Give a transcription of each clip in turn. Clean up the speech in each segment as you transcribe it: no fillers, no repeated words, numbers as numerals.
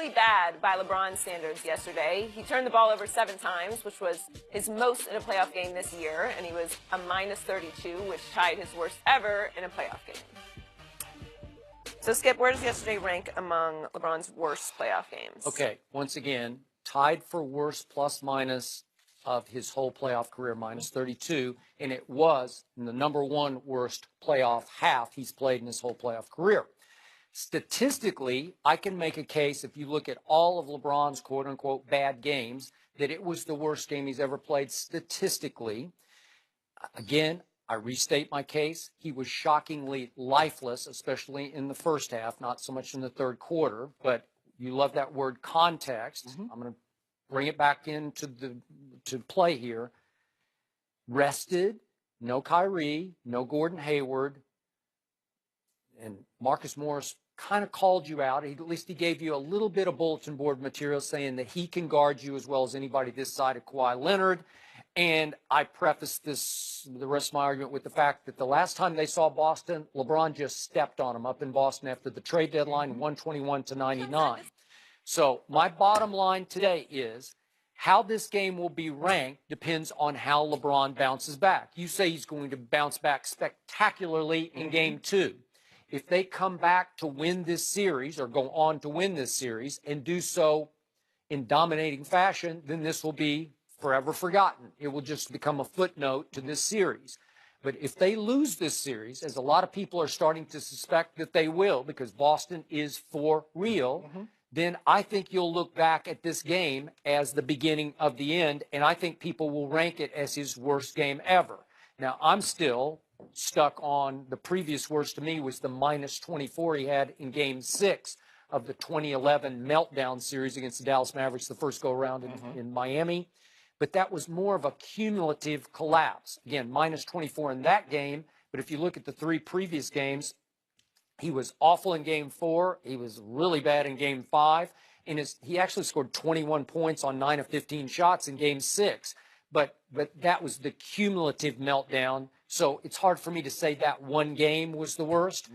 pretty bad by LeBron's standards yesterday. He turned the ball over 7 times, which was his most in a playoff game this year, and he was a -32, which tied his worst ever in a playoff game. So, Skip, where does yesterday rank among LeBron's worst playoff games? Okay, once again, tied for worst plus-minus of his whole playoff career, -32, and it was the #1 worst playoff half he's played in his whole playoff career. Statistically, I can make a case, if you look at all of LeBron's quote-unquote bad games, that it was the worst game he's ever played statistically. Again, I restate my case. He was shockingly lifeless, especially in the first half, not so much in the third quarter, but you love that word context. I'm going to bring it back into to play here. Rested, no Kyrie, no Gordon Hayward, and Marcus Morris kind of called you out. At least he gave you a little bit of bulletin board material saying that he can guard you as well as anybody this side of Kawhi Leonard. And I prefaced the rest of my argument with the fact that the last time they saw Boston, LeBron just stepped on them up in Boston after the trade deadline, 121-99. So my bottom line today is how this game will be ranked depends on how LeBron bounces back. You say he's going to bounce back spectacularly in Game 2. If they come back to win this series or go on to win this series and do so in dominating fashion, then this will be forever forgotten. It will just become a footnote to this series. But if they lose this series, as a lot of people are starting to suspect that they will, because Boston is for real, then I think you'll look back at this game as the beginning of the end, and I think people will rank it as his worst game ever. Now, I'm still stuck on the previous worst to me was the -24 he had in Game 6 of the 2011 meltdown series against the Dallas Mavericks, the first go-around in Miami. But that was more of a cumulative collapse. Again, -24 in that game, but if you look at the 3 previous games, he was awful in Game 4. He was really bad in Game 5. And he actually scored 21 points on 9 of 15 shots in Game 6. But that was the cumulative meltdown. So it's hard for me to say that one game was the worst.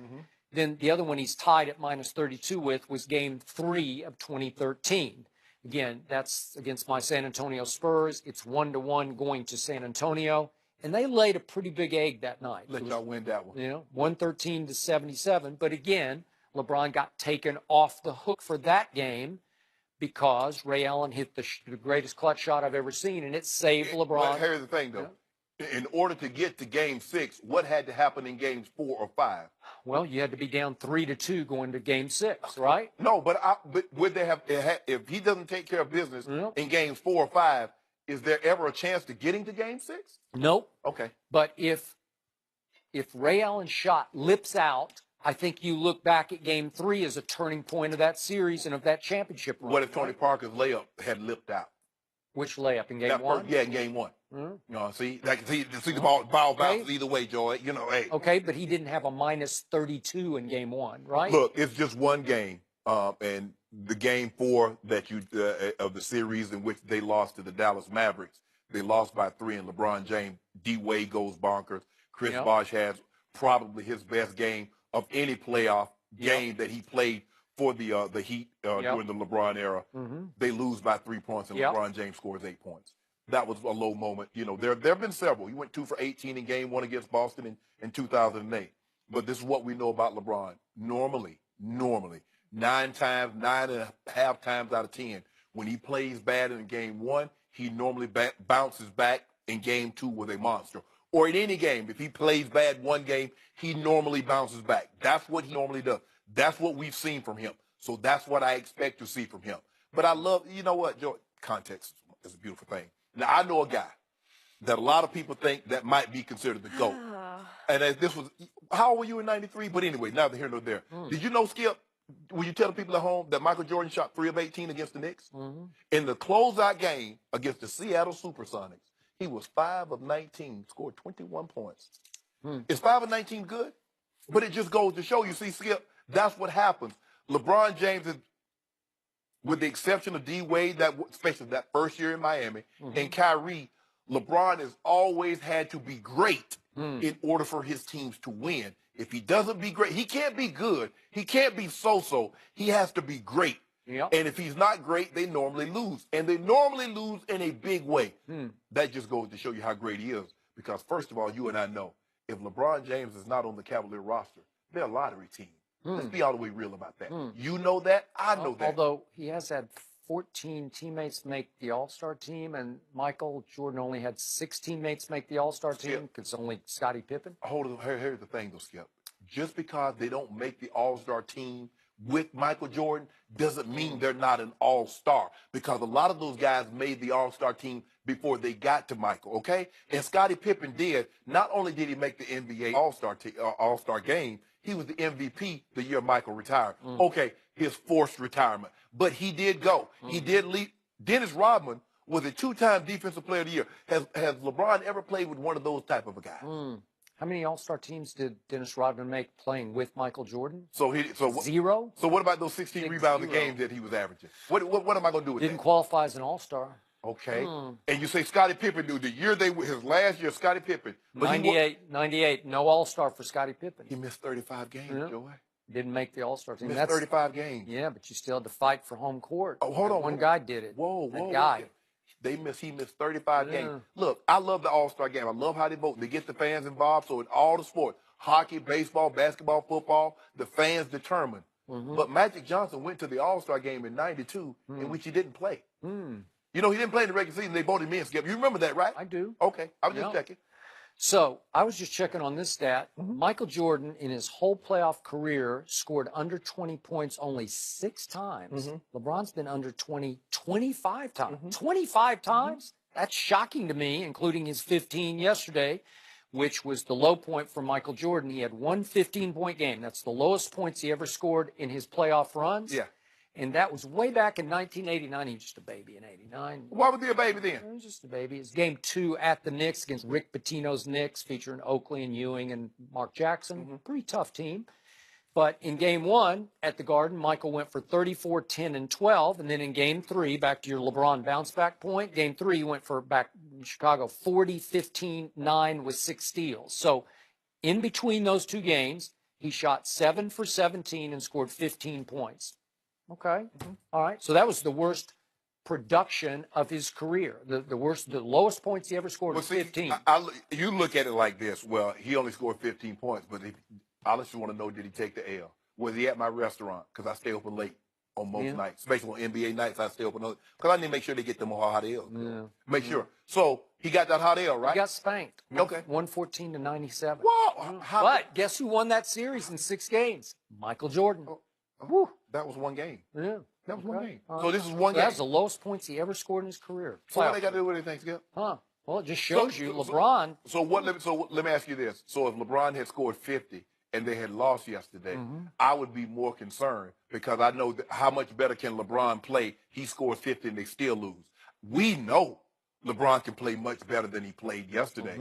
Then the other one he's tied at -32 with was Game 3 of 2013. Again, that's against my San Antonio Spurs. It's 1-1 going to San Antonio. And they laid a pretty big egg that night. Let y'all win that one. You know, 113-77. But again, LeBron got taken off the hook for that game because Ray Allen hit the greatest clutch shot I've ever seen, and it saved LeBron. But here's the thing, though. In order to get to Game 6, what had to happen in Games 4 or 5? Well, you had to be down 3-2 going to Game 6, right? No, but would they have, if he doesn't take care of business in Games 4 or 5, is there ever a chance to getting to Game 6? Nope. Okay. But if Ray Allen's shot lips out, I think you look back at Game 3 as a turning point of that series and of that championship run. What if Tony Parker's layup had lipped out? Which layup in Game 1? Yeah, in Game 1. You know, see the ball bounces either way, Joy. You know, hey. Okay, but he didn't have a -32 in Game 1, right? Look, it's just one game, and the Game 4 that of the series in which they lost to the Dallas Mavericks, they lost by 3, and LeBron James, D-Wade goes bonkers. Chris Bosh has probably his best game of any playoff game that he played for the Heat during the LeBron era. They lose by 3 points, and LeBron James scores 8 points. That was a low moment. You know, there have been several. He went 2 for 18 in Game 1 against Boston in 2008. But this is what we know about LeBron. Normally, 9.5 times out of 10, when he plays bad in Game 1, he normally bounces back in Game 2 with a monster. Or in any game, if he plays bad one game, he normally bounces back. That's what he normally does. That's what we've seen from him. So that's what I expect to see from him. But I love, you know what, Joe? Context is a beautiful thing. Now, I know a guy that a lot of people think that might be considered the GOAT. And this was, how old were you in 93? But anyway, neither here nor there. Did you know, Skip, were you telling people at home that Michael Jordan shot 3 of 18 against the Knicks? In the closeout game against the Seattle Supersonics, he was 5 of 19, scored 21 points. Is 5 of 19 good? But it just goes to show you, see, Skip, that's what happens. LeBron James is, with the exception of D-Wade, especially that first year in Miami, and Kyrie, LeBron has always had to be great in order for his teams to win. If he doesn't be great, he can't be good. He can't be so-so. He has to be great. Yep. And if he's not great, they normally lose. And they normally lose in a big way. That just goes to show you how great he is. Because, first of all, you and I know, if LeBron James is not on the Cavalier roster, they're a lottery team. Let's be all the way real about that. You know that. I know that. Although he has had 14 teammates make the All-Star team, and Michael Jordan only had 6 teammates make the All-Star team because only Scottie Pippen. Hold on. Here's the thing, though, Skip. Just because they don't make the All-Star team with Michael Jordan doesn't mean they're not an all-star, because a lot of those guys made the all-star team before they got to Michael, okay? And Scottie Pippen did. Not only did he make the NBA all-star game, he was the MVP the year Michael retired. Okay, his forced retirement. But he did go. He did lead. Dennis Rodman was a 2-time Defensive Player of the Year. Has LeBron ever played with one of those type of a guys? How many All-Star teams did Dennis Rodman make playing with Michael Jordan? Zero. So what about those 16 rebounds a game that he was averaging? What am I going to do with that? Didn't qualify as an All-Star. Okay. And you say Scottie Pippen, dude, his last year, Scottie Pippen. But 98, no All-Star for Scottie Pippen. He missed 35 games, Joey. Didn't make the All-Star team. He missed 35 games. Yeah, but you still had to fight for home court. Oh, hold on. One guy did it. Whoa. That guy. He missed 35 games. Look, I love the All-Star game. I love how they vote. They get the fans involved. So in all the sports, hockey, baseball, basketball, football, the fans determine. But Magic Johnson went to the All-Star game in '92, in which he didn't play. You know, he didn't play in the regular season. They voted me in, Skip. You remember that, right? I do. Okay. I was just checking. So I was just checking on this stat. Michael Jordan, in his whole playoff career, scored under 20 points only 6 times. LeBron's been under 20 25 times. 25 times? That's shocking to me, including his 15 yesterday, which was the low point for Michael Jordan. He had one 15-point game. That's the lowest points he ever scored in his playoff runs. Yeah. And that was way back in 1989. He was just a baby in '89. Why was he a baby then? He was just a baby. It's game 2 at the Knicks against Rick Pitino's Knicks, featuring Oakley and Ewing and Mark Jackson. Pretty tough team. But in game 1 at the Garden, Michael went for 34, 10, and 12. And then in game 3, back to your LeBron bounce back point, game 3, he went for, back in Chicago, 40, 15, 9 with 6 steals. So in between those 2 games, he shot 7 for 17 and scored 15 points. Okay. All right. So that was the worst production of his career. The lowest points he ever scored was 15. You look at it like this. Well, he only scored 15 points, but I just want to know, did he take the L? Was he at my restaurant? Because I stay open late on most nights, especially on NBA nights. I stay open because I need to make sure they get them hot L's. Make sure. So he got that hot L, right? He got spanked. Okay. 114 to 97. Whoa. But guess who won that series in 6 games? Michael Jordan. Whew. That was one game. Yeah. That was one game. So this is one game. That's the lowest points he ever scored in his career. So what they got to do with anything, Skip? Well, it just shows you LeBron. So let me ask you this. So if LeBron had scored 50 and they had lost yesterday, I would be more concerned, because I know how much better can LeBron play. He scores 50 and they still lose. We know LeBron can play much better than he played yesterday.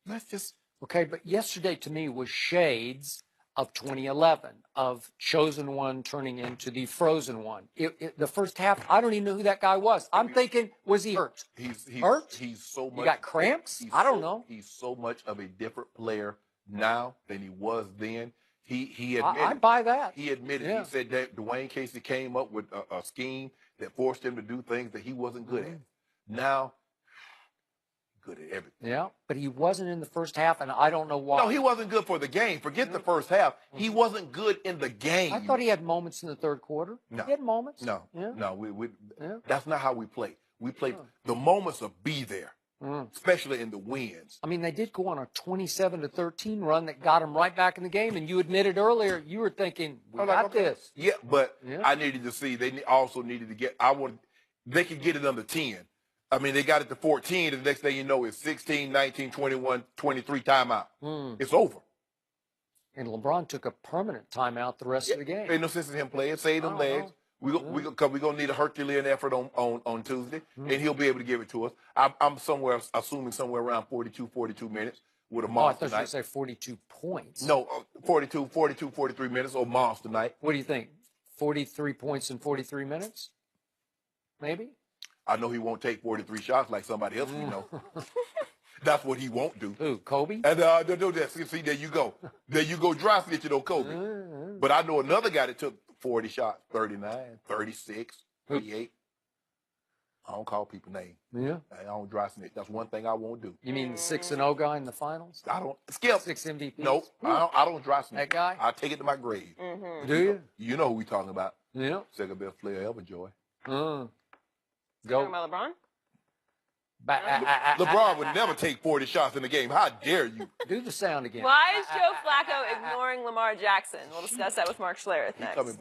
Let's just... Okay, but yesterday to me was shades of 2011, of chosen one turning into the frozen one. The first half, I don't even know who that guy was. I'm thinking, was he hurt? He's hurt? He's so much. You got cramps? I don't know. He's so much of a different player now than he was then. He admitted. I buy that. He admitted. Yeah. He said that Dwayne Casey came up with a scheme that forced him to do things that he wasn't good at. Now, good at everything. Yeah, but he wasn't in the first half, and I don't know why. No, he wasn't good for the game. Forget the first half. He wasn't good in the game. I thought he had moments in the third quarter. No. He had moments. No, no, that's not how we play. We play, the moments will be there, especially in the wins. I mean, they did go on a 27-13 run that got them right back in the game, and you admitted earlier you were thinking, we got this. Yeah, but I needed to see, they also needed to get, they could get it under 10. I mean, they got it to 14, and the next thing you know, it's 16, 19, 21, 23 timeout. It's over. And LeBron took a permanent timeout the rest of the game. Ain't no sense in him playing. Save them legs. We're going to need a Herculean effort on Tuesday, and he'll be able to give it to us. I'm assuming somewhere around 42 minutes with a monster night. I thought you were going to say 42 points. No, 43 minutes or monster night. What do you think? 43 points in 43 minutes? Maybe? I know he won't take 43 shots like somebody else we know. That's what he won't do. Who, Kobe? And see, there you go. There you go, dry snitching on Kobe. But I know another guy that took 40 shots, 39, 36, 38. I don't call people names. Yeah. I don't dry snitch. That's one thing I won't do. You mean the 6-0 guy in the finals? I don't. Skip. 6 MVPs? Nope. I don't dry snitch. That guy? I take it to my grave. Do you? You know who we talking about. Yeah. Second best player ever, Joy. Talking Go. about LeBron? LeBron would never take 40 shots in a game. How dare you? Do the sound again. Why is Joe Flacco ignoring Lamar Jackson? We'll discuss that with Mark Schlereth next. Coming back.